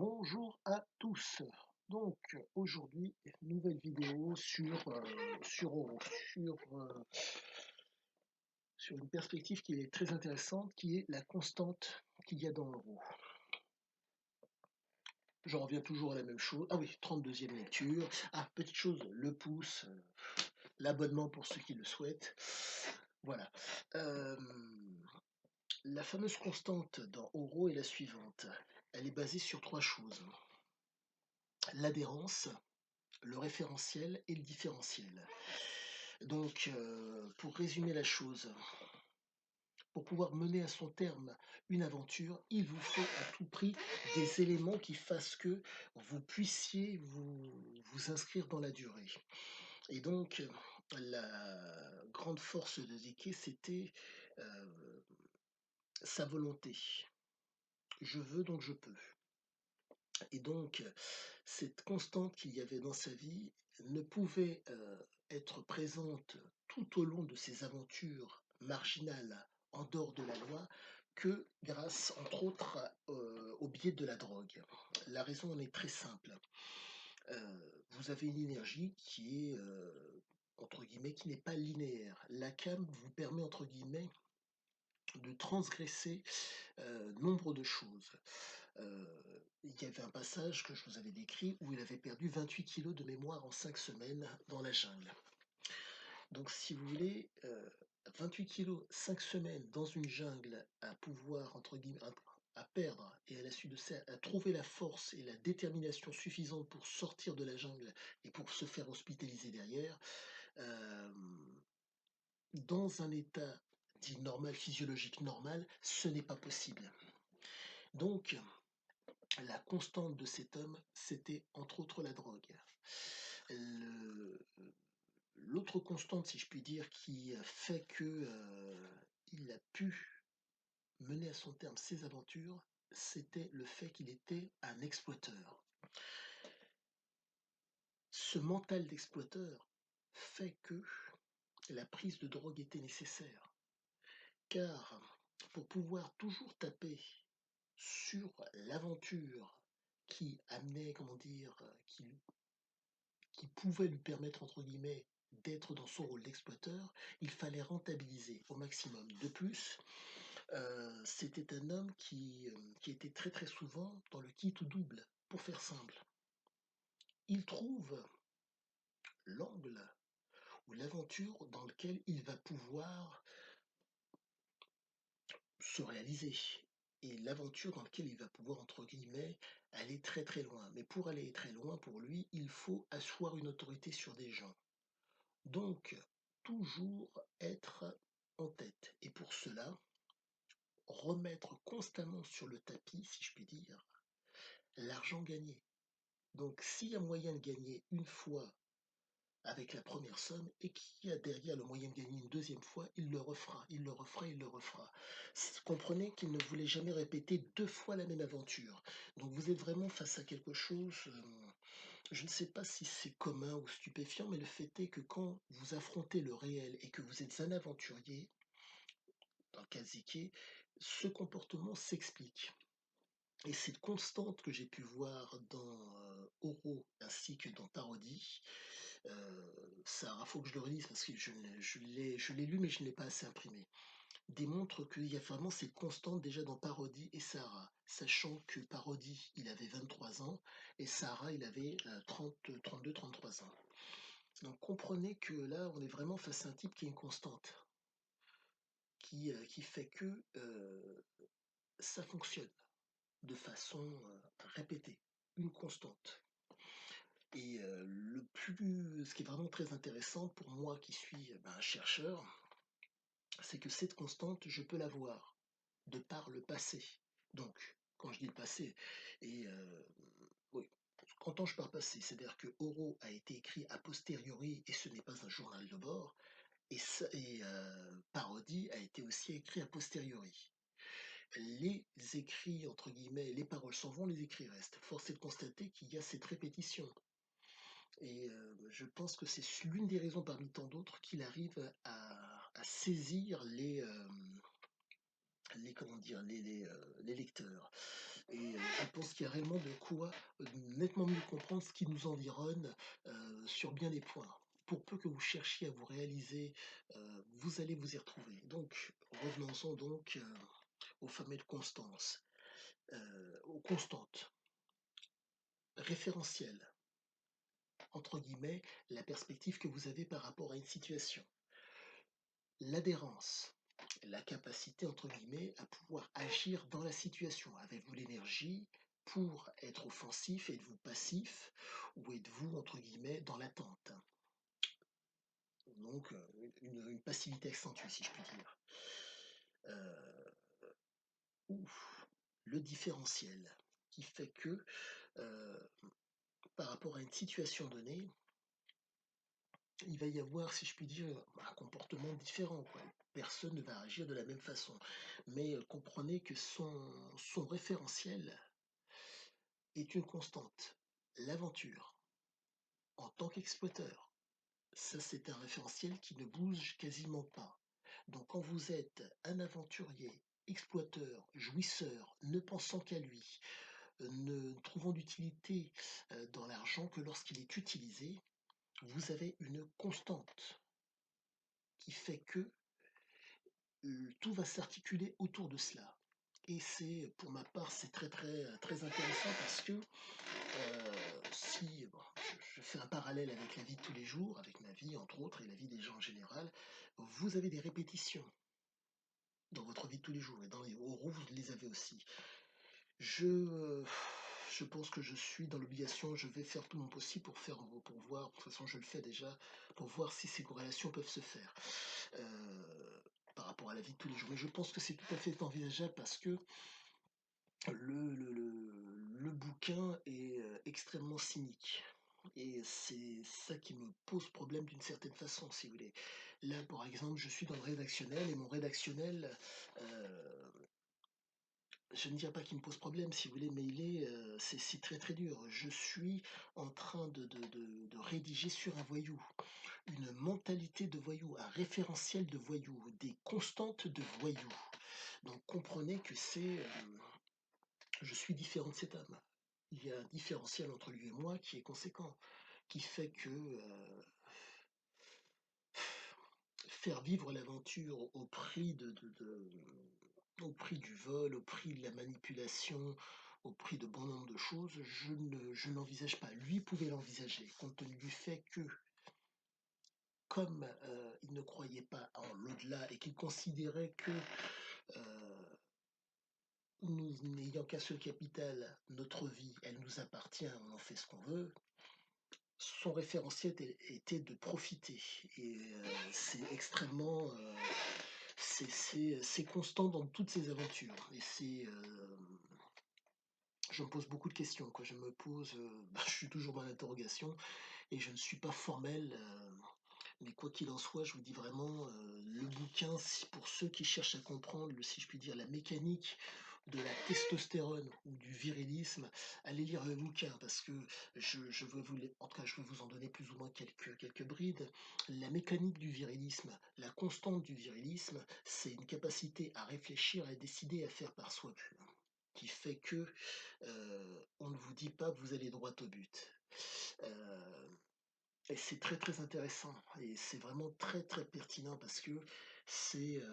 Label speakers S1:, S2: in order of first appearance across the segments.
S1: Bonjour à tous. Donc aujourd'hui, nouvelle vidéo sur Oro, sur une perspective qui est très intéressante, qui est la constante qu'il y a dans Oro. J'en reviens toujours à la même chose. Ah oui, 32e lecture. Ah, petite chose, le pouce, l'abonnement pour ceux qui le souhaitent. Voilà. Euh, la fameuse constante dans Oro est la suivante. Elle est basée sur trois choses. L'adhérence, le référentiel et le différentiel. Donc, pour résumer la chose, pour pouvoir mener à son terme une aventure, il vous faut à tout prix des éléments qui fassent que vous puissiez vous inscrire dans la durée. Et donc, la grande force de Zeke, c'était sa volonté. Je veux, donc je peux. Et donc, cette constante qu'il y avait dans sa vie ne pouvait être présente tout au long de ses aventures marginales en dehors de la loi que grâce, entre autres, au biais de la drogue. La raison en est très simple. Vous avez une énergie qui est, entre guillemets, qui n'est pas linéaire. La cam vous permet, entre guillemets, de transgresser nombre de choses. Il y avait un passage que je vous avais décrit où il avait perdu 28 kilos de mémoire en 5 semaines dans la jungle. Donc si vous voulez, 28 kilos, 5 semaines dans une jungle à pouvoir, entre guillemets, à perdre et à la suite de ça, à trouver la force et la détermination suffisante pour sortir de la jungle et pour se faire hospitaliser derrière, euh, dans un état dit normal, physiologique normal, ce n'est pas possible. Donc, la constante de cet homme, c'était entre autres la drogue. Le- L'autre constante, si je puis dire, qui fait que il a pu mener à son terme ses aventures, c'était le fait qu'il était un exploiteur. Ce mental d'exploiteur fait que la prise de drogue était nécessaire, car pour pouvoir toujours taper sur l'aventure qui amenait, comment dire, qui pouvait lui permettre, entre guillemets, d'être dans son rôle d'exploiteur, il fallait rentabiliser au maximum. De plus, c'était un homme qui était très très souvent dans le quitte ou double, pour faire simple. Il trouve l'angle ou l'aventure dans lequel il va pouvoir se réaliser. Et l'aventure dans laquelle il va pouvoir, entre guillemets, aller très très loin. Mais pour aller très loin, pour lui, il faut asseoir une autorité sur des gens. Donc, toujours être en tête. Et pour cela, remettre constamment sur le tapis, si je puis dire, l'argent gagné. Donc, s'il y a moyen de gagner une fois avec la première somme et qu'il y a derrière le moyen de gagner une deuxième fois, il le refera, il le refera, il le refera. Comprenez qu'il ne voulait jamais répéter deux fois la même aventure. Donc, vous êtes vraiment face à quelque chose, je ne sais pas si c'est commun ou stupéfiant, mais le fait est que quand vous affrontez le réel et que vous êtes un aventurier, dans le cas Zeke, ce comportement s'explique. Et cette constante que j'ai pu voir dans Oro ainsi que dans Parodie, ça, faut que je le relise parce que je l'ai lu mais je ne l'ai pas assez imprimé, démontre qu'il y a vraiment cette constante déjà dans Parodie et Sarah, sachant que Parodie, il avait 23 ans et Sarah, il avait 30, 32, 33 ans. Donc comprenez que là, on est vraiment face à un type qui est une constante, qui fait que ça fonctionne de façon répétée, une constante. Et ce qui est vraiment très intéressant pour moi qui suis un chercheur, c'est que cette constante, je peux la voir de par le passé. Donc, quand je dis le passé, et oui, quand je parle passé, c'est-à-dire que Oro a été écrit a posteriori et ce n'est pas un journal de bord, et Parodie a été aussi écrit a posteriori. Les écrits, entre guillemets, les paroles s'en vont, les écrits restent. Force est de constater qu'il y a cette répétition. Et je pense que c'est l'une des raisons parmi tant d'autres qu'il arrive à saisir comment dire, les lecteurs. Et je pense qu'il y a réellement de quoi nettement mieux comprendre ce qui nous environne sur bien des points. Pour peu que vous cherchiez à vous réaliser, vous allez vous y retrouver. Donc, revenons-en donc aux fameuses constances, aux constantes, référentielles, entre guillemets, la perspective que vous avez par rapport à une situation. L'adhérence, la capacité, entre guillemets, à pouvoir agir dans la situation. Avez-vous l'énergie pour être offensif? Êtes-vous passif? Ou êtes-vous, entre guillemets, dans l'attente? Donc, une passivité accentuée, si je puis dire. Euh, ou le différentiel, qui fait que, euh, par rapport à une situation donnée, il va y avoir, si je puis dire, un comportement différent, quoi. Personne ne va agir de la même façon. Mais comprenez que son référentiel est une constante. L'aventure, en tant qu'exploiteur, ça c'est un référentiel qui ne bouge quasiment pas. Donc quand vous êtes un aventurier, exploiteur, jouisseur, ne pensant qu'à lui, ne trouvant d'utilité dans l'argent que lorsqu'il est utilisé, vous avez une constante qui fait que tout va s'articuler autour de cela. Et c'est, pour ma part, c'est très intéressant parce que si bon, je fais un parallèle avec la vie de tous les jours, avec ma vie entre autres et la vie des gens en général, vous avez des répétitions dans votre vie de tous les jours et dans les oraux, vous les avez aussi. Je, euh, je pense que je suis dans l'obligation, je vais faire tout mon possible pour voir, de toute façon je le fais déjà, pour voir si ces corrélations peuvent se faire euh, par rapport à la vie de tous les jours. Mais je pense que c'est tout à fait envisageable parce que le bouquin est extrêmement cynique. Et c'est ça qui me pose problème d'une certaine façon, si vous voulez. Là, par exemple, je suis dans le rédactionnel et mon rédactionnel, euh, je ne dirais pas qu'il me pose problème, si vous voulez, mais c'est très très dur. Je suis en train de rédiger sur un voyou, une mentalité de voyou, un référentiel de voyou, des constantes de voyou. Donc comprenez que je suis différent de cet homme. Il y a un différentiel entre lui et moi qui est conséquent, qui fait que faire vivre l'aventure au prix du vol, au prix de la manipulation, au prix de bon nombre de choses, je n'envisage pas. Lui pouvait l'envisager, compte tenu du fait que, comme il ne croyait pas en l'au-delà et qu'il considérait que euh, nous n'ayant qu'un seul capital, notre vie, elle nous appartient, on en fait ce qu'on veut, son référentiel était de profiter. Et c'est extrêmement. C'est constant dans toutes ses aventures. Et je me pose beaucoup de questions. Quoi. Je me pose. Je suis toujours dans l'interrogation et je ne suis pas formel. Mais quoi qu'il en soit, je vous dis vraiment, le bouquin, pour ceux qui cherchent à comprendre, si je puis dire, la mécanique de la testostérone ou du virilisme, allez lire le bouquin parce que je veux en tout cas, je vais vous en donner plus ou moins quelques brides. La mécanique du virilisme, la constante du virilisme, c'est une capacité à réfléchir, à décider, à faire par soi-même qui fait que on ne vous dit pas que vous allez droit au but. Euh, et c'est très, très intéressant et c'est vraiment très, très pertinent parce que c'est,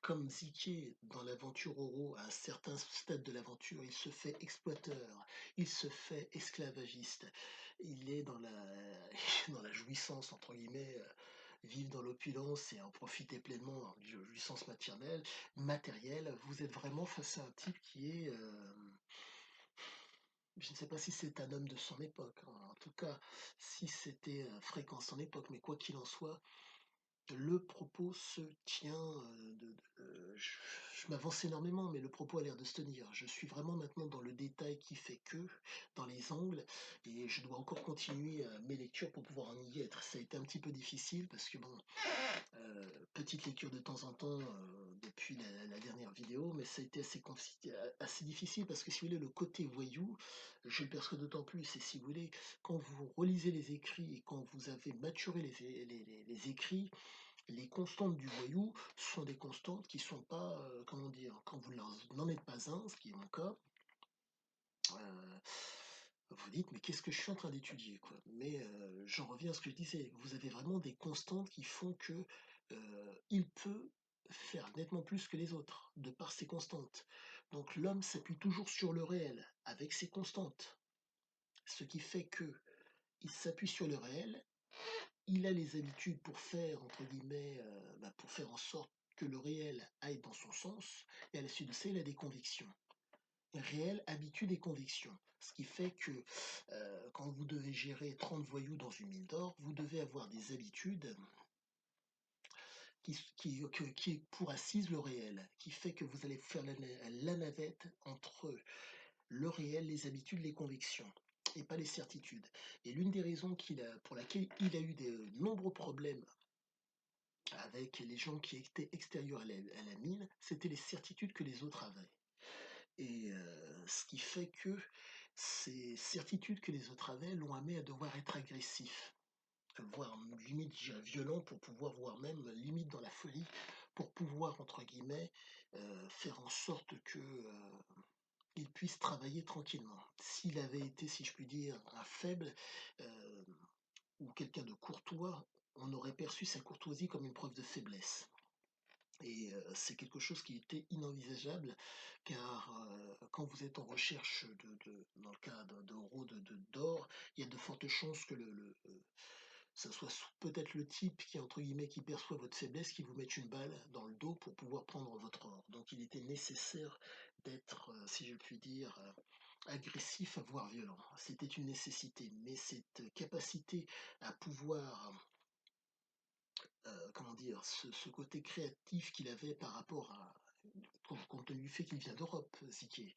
S1: comme Ziké dans l'aventure Oro, à un certain stade de l'aventure, il se fait exploiteur, il se fait esclavagiste, il est dans dans la jouissance, entre guillemets, vivre dans l'opulence et en profiter pleinement en jouissance matérielle. Vous êtes vraiment face à un type qui est, je ne sais pas si c'est un homme de son époque, hein. En tout cas, si c'était fréquent à son époque, mais quoi qu'il en soit, le propos se tient. Je m'avance énormément, mais le propos a l'air de se tenir. Je suis vraiment maintenant dans le détail qui fait que, dans les angles, et je dois encore continuer mes lectures pour pouvoir en y être. Ça a été un petit peu difficile parce que bon, petite lecture de temps en temps depuis la dernière vidéo, mais ça a été assez difficile parce que si vous voulez, le côté voyou, je le perçois d'autant plus. Et si vous voulez, quand vous relisez les écrits et quand vous avez maturé les écrits, Les constantes du voyou sont des constantes qui sont pas, comment dire? Quand vous n'en êtes pas un, ce qui est mon cas, heu, vous dites: «Mais qu'est-ce que je suis en train d'étudier, quoi?» Mais, j'en reviens à ce que je disais, vous avez vraiment des constantes qui font que, il peut faire nettement plus que les autres, de par ces constantes. Donc l'homme s'appuie toujours sur le réel, avec ses constantes. Ce qui fait que il s'appuie sur le réel, il a les habitudes pour faire, entre guillemets, pour faire en sorte que le réel aille dans son sens, et à la suite de ça, il a des convictions. Réel, habitude et conviction. Ce qui fait que quand vous devez gérer 30 voyous dans une mine d'or, vous devez avoir des habitudes qui est pour assise le réel, qui fait que vous allez faire la navette entre le réel, les habitudes, les convictions, et pas les certitudes. Et l'une des raisons pour laquelle il a eu de nombreux problèmes avec les gens qui étaient extérieurs à la mine, c'était les certitudes que les autres avaient. Et ce qui fait que ces certitudes que les autres avaient l'ont amené à devoir être agressif, voire limite, je dirais violent, pour pouvoir, voire même limite dans la folie, pour pouvoir, entre guillemets, faire en sorte que, il puisse travailler tranquillement. S'il avait été, si je puis dire, un faible, heu, ou quelqu'un de courtois, on aurait perçu sa courtoisie comme une preuve de faiblesse. Et c'est quelque chose qui était inenvisageable, car, quand vous êtes en recherche dans le cas d'euros, d'or, il y a de fortes chances que ça soit peut-être le type qui, entre guillemets, «qui perçoit votre faiblesse», qui vous mette une balle dans le dos pour pouvoir prendre votre or. Donc il était nécessaire d'être, si je puis dire, agressif, voire violent. C'était une nécessité, mais cette capacité à pouvoir, comment dire? Ce côté créatif qu'il avait par rapport à compte tenu du fait qu'il vient d'Europe, Siké,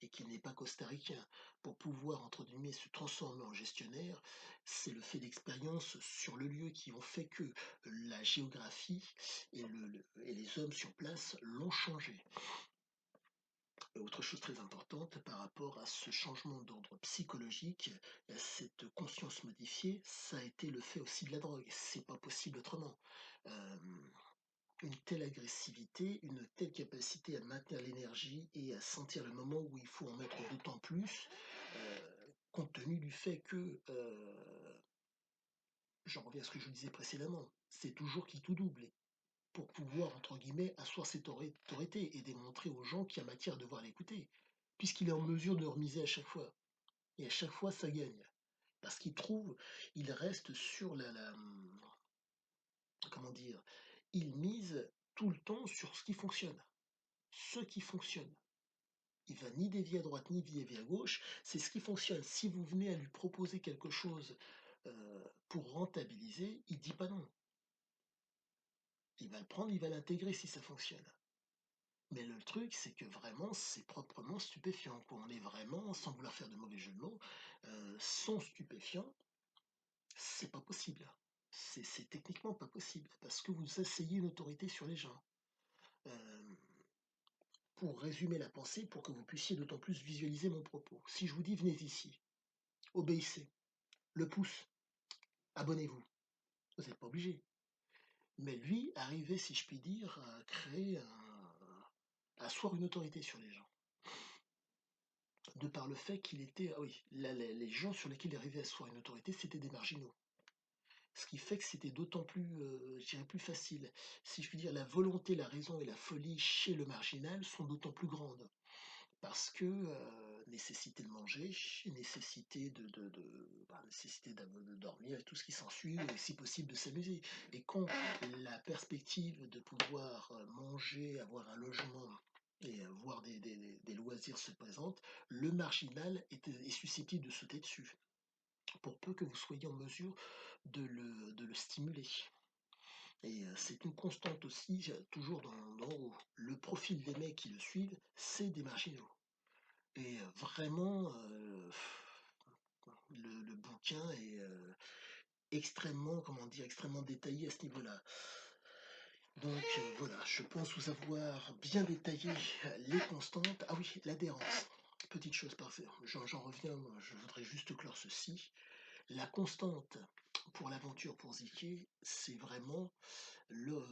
S1: et qu'il n'est pas costaricain, pour pouvoir, entre guillemets, se transformer en gestionnaire, c'est le fait d'expériences sur le lieu qui ont fait que la géographie et les hommes sur place l'ont changé. Et autre chose très importante par rapport à ce changement d'ordre psychologique, cette conscience modifiée, ça a été le fait aussi de la drogue. C'est pas possible autrement. Hem Une telle agressivité, une telle capacité à maintenir l'énergie et à sentir le moment où il faut en mettre d'autant plus, compte tenu du fait que, j'en reviens à ce que je vous disais précédemment, c'est toujours qui tout double pour pouvoir, entre guillemets, «asseoir cette autorité» et démontrer aux gens qu'il y a matière à devoir l'écouter, puisqu'il est en mesure de remiser à chaque fois, et à chaque fois ça gagne. Parce qu'il trouve il reste sur comment dire? Il mise tout le temps sur ce qui fonctionne. Ce qui fonctionne. Il va ni dévier à droite, ni dévier à gauche, c'est ce qui fonctionne. Si vous venez à lui proposer quelque chose, pour rentabiliser, il dit pas non. Il va le prendre, il va l'intégrer si ça fonctionne. Mais le truc, c'est que vraiment, c'est proprement stupéfiant, quoi. On est vraiment, sans vouloir faire de mauvais jeu de mots, sans stupéfiant, c'est pas possible. C'est techniquement pas possible, parce que vous asseyez une autorité sur les gens. Hem, pour résumer la pensée, pour que vous puissiez d'autant plus visualiser mon propos. Si je vous dis: «Venez ici, obéissez», le pouce, abonnez-vous. Vous n'êtes pas obligé. Mais lui arrivait, si je puis dire, à créer à asseoir une autorité sur les gens. De par le fait qu'il était, ah oui, les gens sur lesquels il arrivait à asseoir une autorité, c'était des marginaux. Ce qui fait que c'était d'autant plus, je dirais plus facile. Si je puis dire, la volonté, la raison et la folie chez le marginal sont d'autant plus grandes. Parce que, nécessité de manger, nécessité nécessité de dormir et tout ce qui s'ensuit, et si possible de s'amuser. Et quand la perspective de pouvoir, manger, avoir un logement et avoir des loisirs se présente, le marginal est susceptible de sauter dessus, pour peu que vous soyez en mesure de le stimuler. Et c'est une constante aussi, toujours dans le profil des mecs qui le suivent, c'est des marginaux. Et vraiment, le bouquin est, extrêmement, comment dire? Extrêmement détaillé à ce niveau-là. Donc voilà, je pense vous avoir bien détaillé les constantes. Ah oui, l'adhérence. Petite chose parfaite, j'en reviens, je voudrais juste clore ceci. La constante pour l'aventure, pour Ziké, c'est vraiment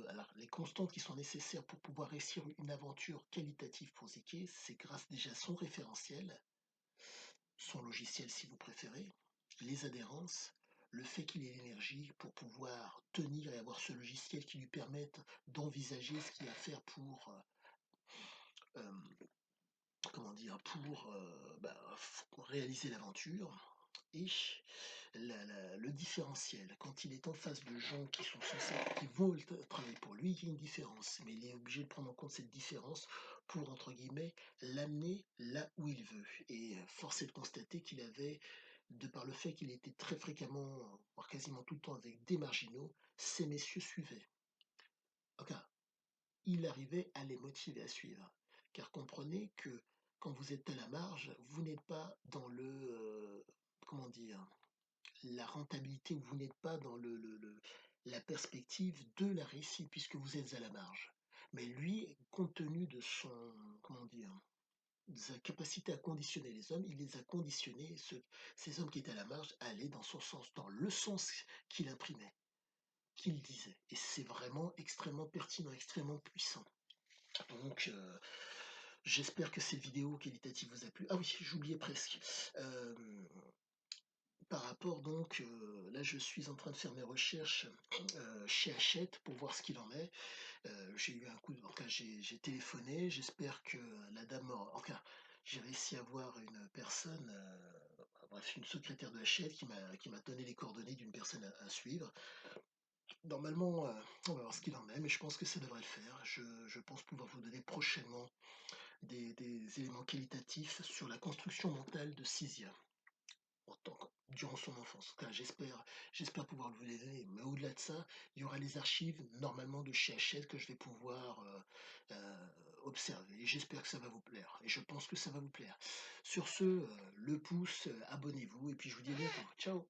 S1: alors les constantes qui sont nécessaires pour pouvoir réussir une aventure qualitative pour Ziké, c'est grâce déjà à son référentiel, son logiciel si vous préférez, les adhérences, le fait qu'il ait l'énergie pour pouvoir tenir et avoir ce logiciel qui lui permette d'envisager ce qu'il y a à faire pour, hem, comment dire? Pour, réaliser l'aventure et le différentiel. Quand il est en face de gens qui veulent travailler pour lui, il y a une différence, mais il est obligé de prendre en compte cette différence pour, entre guillemets, «l'amener là où il veut» et force est de constater qu'il avait, de par le fait qu'il était très fréquemment, voire quasiment tout le temps avec des marginaux, ces messieurs suivaient. Enfin, il arrivait à les motiver à suivre. Car comprenez que quand vous êtes à la marge, vous n'êtes pas dans comment dire? La rentabilité, où vous n'êtes pas dans la perspective de la réussite puisque vous êtes à la marge. Mais lui, compte tenu de son, comment dire? De sa capacité à conditionner les hommes, il les a conditionnés, ces hommes qui étaient à la marge, à aller dans son sens, dans le sens qu'il imprimait, qu'il disait. Et c'est vraiment extrêmement pertinent, extrêmement puissant. Donc, j'espère que cette vidéo qualitative vous a plu. Ah oui, j'oubliais presque. Hem, Par rapport donc, là je suis en train de faire mes recherches, chez Hachette pour voir ce qu'il en est. J'ai eu un coup de enfin j'ai téléphoné, j'espère que la dame enfin, j'ai réussi à avoir une personne, bref, une secrétaire de Hachette qui m'a donné les coordonnées d'une personne à suivre. Normalement, on va voir ce qu'il en est, mais je pense que ça devrait le faire. Je pense pouvoir vous donner prochainement des éléments qualitatifs sur la construction mentale de Cyzia, en tant que durant son enfance. Enfin, j'espère pouvoir vous les donner, mais au-delà de ça, il y aura les archives normalement de chez Hachette que je vais pouvoir, observer et j'espère que ça va vous plaire et je pense que ça va vous plaire. Sur ce, le pouce, abonnez-vous et puis je vous dis à bientôt. Ciao.